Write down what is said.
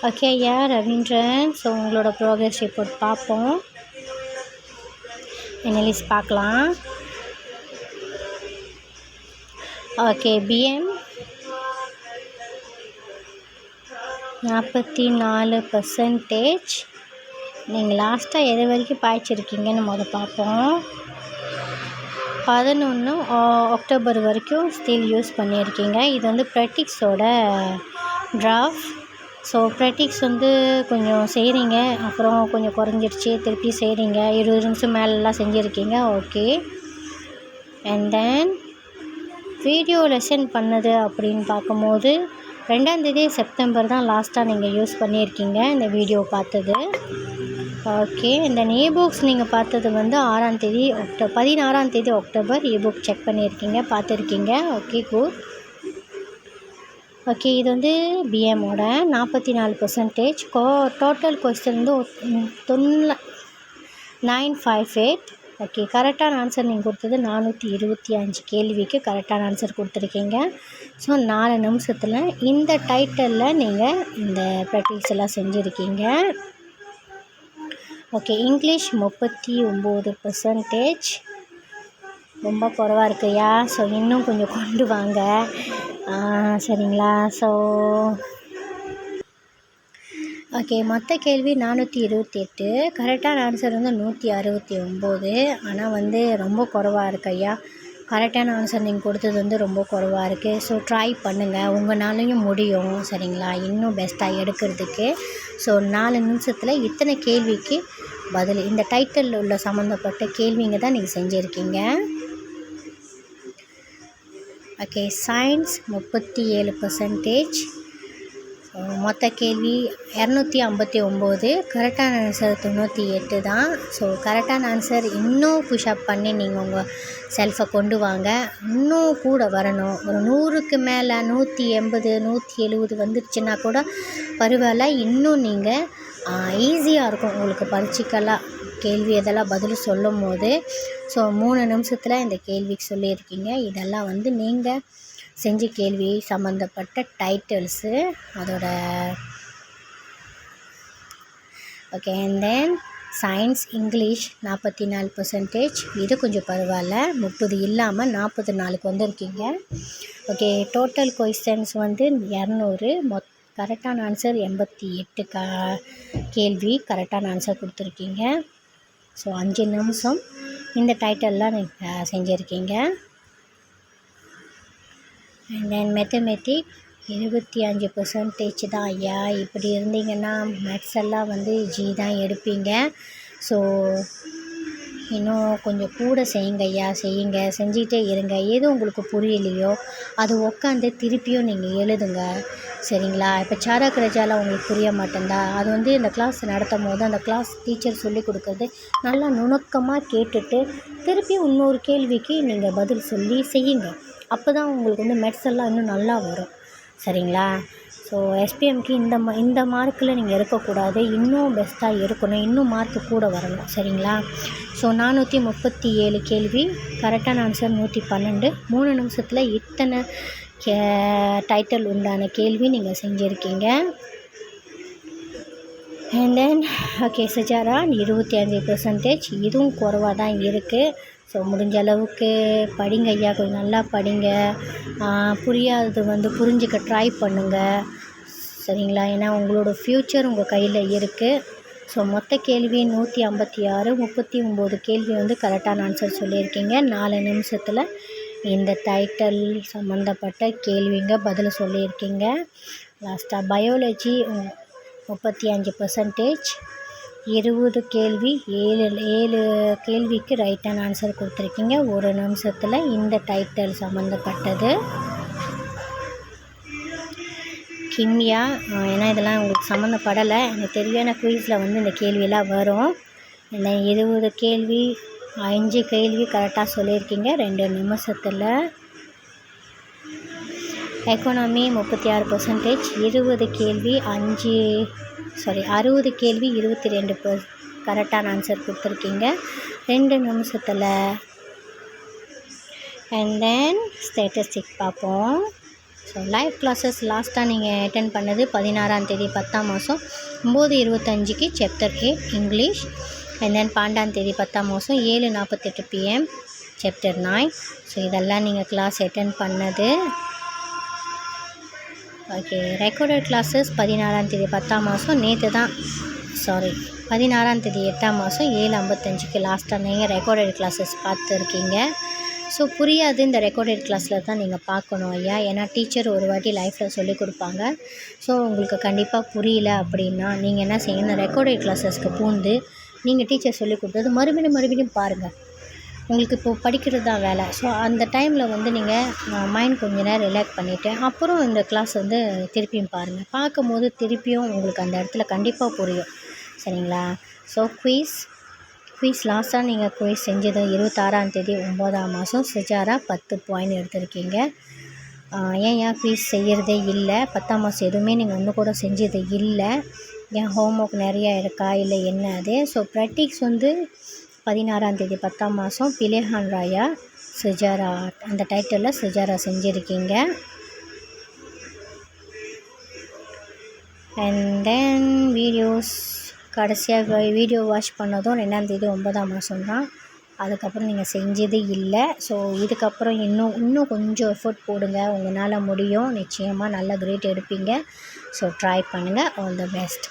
Okay ஐயா Ravindran. So உங்களோட progress report பார்ப்போம். என்எல்இஸ் பார்க்கலாம். Okay PM 44%. நீங்கள் லாஸ்ட்டாக எது வரைக்கும் பாய்ச்சிருக்கீங்கன்னு பார்ப்போம். 11 அக்டோபர் வரைக்கும் ஸ்டில் யூஸ் பண்ணியிருக்கீங்க. இது வந்து ப்ரெட்டிக்ஸோட ட்ராஃப்ட். ஸோ ப்ரெட்டிக்ஸ் வந்து கொஞ்சம் செய்கிறீங்க, அப்புறம் கொஞ்சம் குறைஞ்சிருச்சு, திருப்பி செய்கிறீங்க. 20 நிமிஷம் மேலெலாம் செஞ்சுருக்கீங்க. Okay. And then video lesson பண்ணது அப்படின்னு பார்க்கும்போது 2 செப்டம்பர் தான் லாஸ்ட்டாக நீங்கள் யூஸ் பண்ணியிருக்கீங்க இந்த வீடியோ பார்த்தது. ஓகே. இந்த இபுக்ஸ் நீங்கள் பார்த்தது வந்து 16 அக்டோபர் இபுக் செக் பண்ணியிருக்கீங்க, பார்த்துருக்கீங்க. Okay good. ஓகே. இது வந்து பிஎம்மோட 44%. டோட்டல் கொஸ்டின் வந்து 958. ஓகே. கரெக்டான ஆன்சர் நீங்கள் கொடுத்தது 425 கேள்விக்கு கரெக்டான ஆன்சர் கொடுத்துருக்கீங்க. ஸோ 4 நிமிஷத்தில் இந்த டைட்டலில் நீங்கள் இந்த ப்ராக்டிஸ் எல்லாம் செஞ்சுருக்கீங்க. ஓகே. இங்கிலீஷ் 39%. ரொம்ப குறைவாக இருக்குயா. ஸோ இன்னும் கொஞ்சம் கொண்டு வாங்க, சரிங்களா? So okay. மொத்த கேள்வி 428. கரெக்டான ஆன்சர் வந்து 169. ஆனால் வந்து ரொம்ப குறைவாக இருக்கு ஐயா. கரெக்டான ஆன்சர் நீங்கள் கொடுத்தது வந்து ரொம்ப குறைவாக இருக்குது. ஸோ ட்ரை பண்ணுங்கள், உங்களாலையும் முடியும், சரிங்களா? இன்னும் பெஸ்ட்டாக எடுக்கிறதுக்கு. ஸோ 4 நிமிஷத்தில் இத்தனை கேள்விக்கு பதில் இந்த டைட்டிலில் உள்ள சம்மந்தப்பட்ட கேள்விங்க தான் நீங்கள் செஞ்சுருக்கீங்க. ஓகே. சயின்ஸ் 37%. மொத்த கேள்வி 259. கரெக்டான ஆன்சர் 98 தான். ஸோ கரெக்டான ஆன்சர் இன்னும் புஷ்அப் பண்ணி நீங்கள் உங்கள் செல்ஃபை கொண்டு வாங்க. இன்னும் கூட வரணும். ஒரு 100க்கு மேலே 180 170 வந்துடுச்சுன்னா கூட பரவாயில்ல. இன்னும் நீங்கள் ஈஸியாக இருக்கும் உங்களுக்கு பரீட்சைக்கெல்லாம் கேள்வி இதெல்லாம் பதில் சொல்லும் போது. ஸோ 3 நிமிஷத்தில் இந்த கேள்விக்கு சொல்லியிருக்கீங்க. இதெல்லாம் வந்து நீங்கள் செஞ்ச கேள்வி சம்மந்தப்பட்ட டைட்டில்ஸு அதோட. Okay. And then science English 44%. இது கொஞ்சம் பரவாயில்ல, 30 இல்லாமல் 44க்கு வந்திருக்கீங்க. ஓகே. டோட்டல் கொஸ்டின்ஸ் வந்து 200. கரெக்டான ஆன்சர் 88 கேள்வி கரெக்டான ஆன்சர் கொடுத்துருக்கீங்க. ஸோ 5 நிமிஷம் இந்த டைட்டில்லாம் நீங்கள் செஞ்சுருக்கீங்க. அண்ட் தென் மேத்தமெட்டிக் 25% தான் ஐயா. இப்படி இருந்தீங்கன்னா மேக்ஸ் எல்லாம் வந்து ஜி தான் எடுப்பீங்க. ஸோ இன்னும் கொஞ்சம் கூட செய்யுங்க ஐயா, செஞ்சுக்கிட்டே இருங்க. எது உங்களுக்கு புரியலையோ அது உட்காந்து திருப்பியும் நீங்கள் எழுதுங்க, சரிங்களா? இப்போ சாரக் ரஜாலாம் உங்களுக்கு புரிய மாட்டேங்குதா, அது வந்து இந்த கிளாஸ் நடத்தும் போது அந்த கிளாஸ் டீச்சர் சொல்லி கொடுக்குறது நல்லா நுணுக்கமாக கேட்டுட்டு திருப்பியும் இன்னொரு கேள்விக்கு நீங்கள் பதில் சொல்லி செய்யுங்க. அப்போ தான் உங்களுக்கு வந்து மேத்ஸ் எல்லாம் இன்னும் நல்லா வரும், சரிங்களா? ஸோ எஸ்பிஎம்க்கு இந்த மார்க்கில் நீங்கள் இருக்கக்கூடாது, இன்னும் பெஸ்ட்டாக இருக்கணும், இன்னும் மார்க்கு கூட வரணும், சரிங்களா? ஸோ 437 கேள்வி கரெக்டான ஆன்சர் 112. 3 நிமிஷத்தில் இத்தனை டைட்டில் உண்டான கேள்வி நீங்கள் செஞ்சுருக்கீங்க. And then okay. சஜாரா 25%. இதுவும் குறைவாக தான் இருக்குது. ஸோ முடிஞ்ச அளவுக்கு படிங்க ஐயா, கொஞ்சம் நல்லா படிங்க. புரியாதது வந்து புரிஞ்சுக்க ட்ரை பண்ணுங்கள், சரிங்களா? ஏன்னா உங்களோட ஃப்யூச்சர் உங்கள் கையில் இருக்குது. ஸோ மொத்த கேள்வி 156. 39 கேள்வி வந்து கரெக்டான ஆன்சர் சொல்லியிருக்கீங்க. 4 நிமிஷத்தில் இந்த டைட்டில் சம்மந்தப்பட்ட கேள்விங்க பதில் சொல்லியிருக்கீங்க. லாஸ்ட்டாக பயாலஜி 35%. 20 கேள்வி 7 கேள்விக்கு ரைட்டான ஆன்சர் கொடுத்துருக்கீங்க 1 நிமிஷத்தில் இந்த டைட்டில் சம்மந்தப்பட்டது. கிமியா ஏன்னா இதெல்லாம் உங்களுக்கு சம்மந்தப்படலை, எனக்கு தெரியான குயிஸில் வந்து இந்த கேள்வியெல்லாம் வரும். இந்த 20 கேள்வி 5 கேள்வி கரெக்டாக சொல்லியிருக்கீங்க 2 நிமிஷத்தில். எக்கனாமி 36%. 20 கேள்வி 60 கேள்வி 22 கரெக்டான ஆன்சர் கொடுத்துருக்கீங்க 2 நிமிஷத்தில். அண்ட் தென் ஸ்டேட்டிஸ்டிக் பார்ப்போம். ஸோ லைவ் கிளாஸஸ் லாஸ்ட்டாக நீங்கள் அட்டென்ட் பண்ணது 16ஆம் தேதி 10ஆம் மாதம் 9:25க்கு சாப்டர் 8 இங்கிலீஷ். அண்ட் தென் 12ஆம் தேதி 10ஆம் மாதம் 7:48 PM சாப்டர் 9. ஸோ இதெல்லாம் நீங்கள் கிளாஸ் அட்டென்ட் பண்ணது. ஓகே, ரெக்கார்டட் கிளாஸஸ் 16ஆம் தேதி 10ஆம் மாதம் நேற்று தான் 16ஆம் தேதி 8ஆம் மாதம் 7:55க்கு லாஸ்ட்டாக நீங்கள் ரெக்கார்டட் கிளாஸஸ் பார்த்துருக்கீங்க. ஸோ புரியாது இந்த ரெக்கார்டட் கிளாஸில் தான் நீங்கள் பார்க்கணும் ஐயா. ஏன்னா டீச்சர் ஒரு வாட்டி லைஃப்பில் சொல்லிக் கொடுப்பாங்க. ஸோ உங்களுக்கு கண்டிப்பாக புரியல அப்படின்னா நீங்கள் என்ன செய்யணும், ரெக்கார்டட் கிளாஸஸ்க்கு பூந்து நீங்கள் டீச்சர் சொல்லிக் கொடுத்தது மறுபடியும் பாருங்கள். உங்களுக்கு இப்போது படிக்கிறது தான் வேலை. ஸோ அந்த டைமில் வந்து நீங்கள் மைண்ட் கொஞ்ச நேரம் ரிலாக்ஸ் பண்ணிவிட்டு அப்புறம் இந்த கிளாஸ் வந்து திருப்பியும் பாருங்கள். பார்க்கும்போது திருப்பியும் உங்களுக்கு அந்த இடத்துல கண்டிப்பாக புரியும். சரிங்களா? ஸோ குயிஸ் லாஸ்ட்டாக நீங்கள் குயிஸ் செஞ்சது 26ஆம் தேதி 9ஆம் மாதம் சுஜாரா 10 பாயிண்ட் எடுத்திருக்கீங்க. ஏன் குயிஸ் செய்கிறதே இல்லை? 10ஆம் மாதம் எதுவுமே நீங்கள் ஒன்று கூட செஞ்சது இல்லை. ஏன் ஹோம் ஒர்க் நிறையா இருக்கா இல்லை என்ன அது? ஸோ ப்ராக்டிக்ஸ் வந்து 16ஆம் தேதி 10ஆம் மாதம் பிலேஹான் ராயா சுஜாரா அந்த டைட்டிலில் சுஜாரா செஞ்சுருக்கீங்க. அண்ட் தென் வீடியோஸ் கடைசியாக வீடியோ வாட்ச் பண்ணதும் 2ஆம் தேதி 9ஆம் மாதம் தான். அதுக்கப்புறம் நீங்கள் செஞ்சது இல்லை. ஸோ இதுக்கப்புறம் இன்னும் கொஞ்சம் எஃபோர்ட் போடுங்க. உங்களால் முடியும். நிச்சயமாக நல்ல கிரேட் எடுப்பீங்க. ஸோ ட்ரை பண்ணுங்கள். All the best.